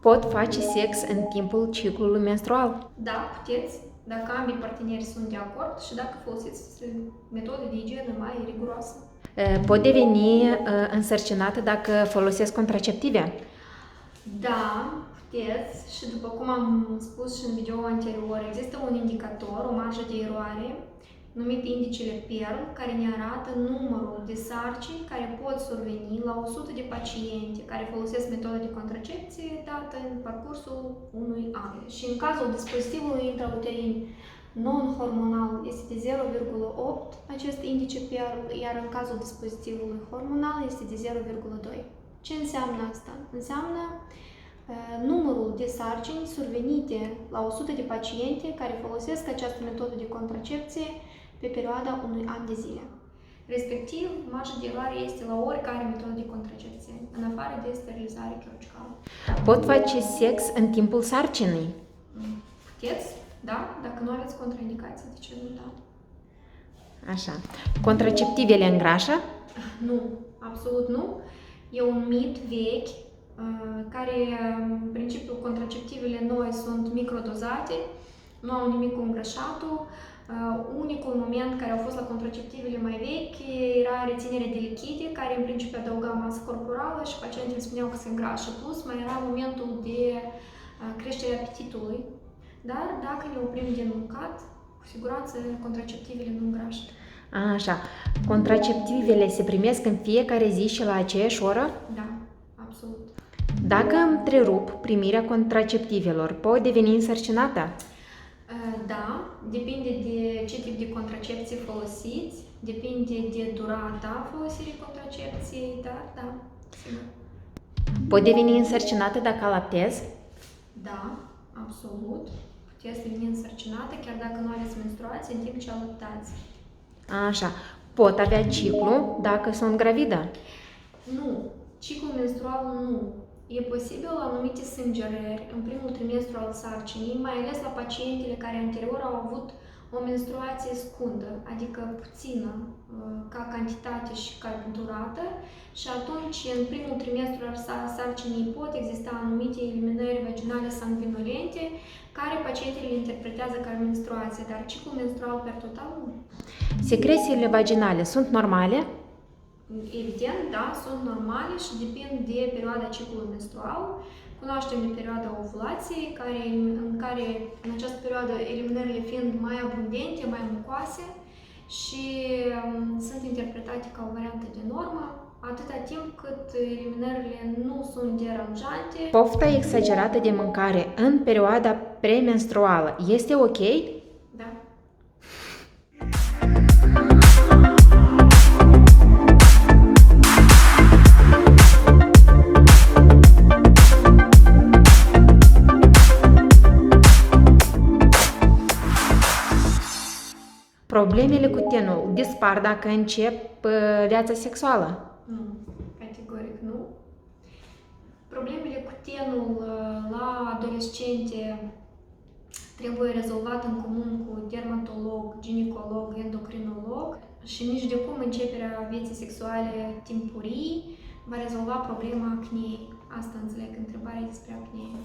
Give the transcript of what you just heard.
Pot face sex în timpul ciclului menstrual? Da, puteți, dacă ambii parteneri sunt de acord și dacă folosiți metode de igienă mai riguroasă. Pot deveni însărcinată dacă folosesc contraceptive? Da, puteți și după cum am spus și în video anterior, există un indicator, o marjă de eroare, numit indicele PERL, care ne arată numărul de sarcini care pot surveni la 100 de paciente care folosesc metode de contracepție dată în parcursul unui an. Și în cazul dispozitivului intrauterin non-hormonal este de 0,8 acest indice PERL, iar în cazul dispozitivului hormonal este de 0,2. Ce înseamnă asta? Înseamnă numărul de sarcini survenite la 100 de paciente care folosesc această metodă de contracepție pe perioada unui an de zile. Respectiv, marja de eroare este la oricare metodă de contracepție, în afară de sterilizare chirurgicală. Pot face sex în timpul sarcinii? Puteți, da, dacă nu aveți contraindicații, de ce nu da? Așa. Contraceptivele îngrașă? Nu, absolut nu. E un mit vechi care, în principiu, contraceptivele noi sunt microdozate, nu au nimic cu îngrășatul. Unicul moment care au fost la contraceptivele mai vechi era reținerea de lichide, care în principiu adăuga masă corporală și pacientele spuneau că se îngrașă. Plus mai era momentul de creștere apetitului. Dar dacă ne oprim din mâncat, cu siguranță contraceptivele nu îngrașă. Așa. Contraceptivele se primesc în fiecare zi și la aceeași oră? Da, absolut. Dacă întrerup primirea contraceptivelor, pot deveni însărcinată? Da, depinde de ce tip de contracepție folosiți, depinde de durata folosirii contracepției, dar da, sigur. Pot deveni însărcinată dacă alaptez? Da, absolut. Puteți deveni însărcinată chiar dacă nu aveți menstruație în timp ce alăptați. Așa. Pot avea ciclu dacă sunt gravidă? Nu, ciclul menstrual nu. E posibil anumite sângerări în primul trimestru al sarcinii, mai ales la pacientele care anterior au avut o menstruație scundă, adică puțină ca cantitate și ca durată, și atunci în primul trimestru al sarcinii pot exista anumite eliminări vaginale sanguinolente care pacientele le interpretează ca menstruație, dar ciclul menstrual per total nu. Secrețiile vaginale sunt normale? Evident, da, sunt normale și depind de perioada ciclului menstrual. Cunoaștem de perioada ovulației, în care în această perioadă eliminările fiind mai abundente, mai mucoase și sunt interpretate ca o variantă de normă, atâta timp cât eliminările nu sunt deranjante. Pofta exagerată de mâncare în perioada premenstruală este ok? Da. Problemele cu tenul dispar dacă încep viața sexuală? Nu, categoric nu. Problemele cu tenul la adolescente trebuie rezolvat în comun cu dermatolog, ginecolog, endocrinolog și nici de cum începerea vieții sexuale timpurii va rezolva problema acneei. Asta înțeleg, întrebarea despre acnee.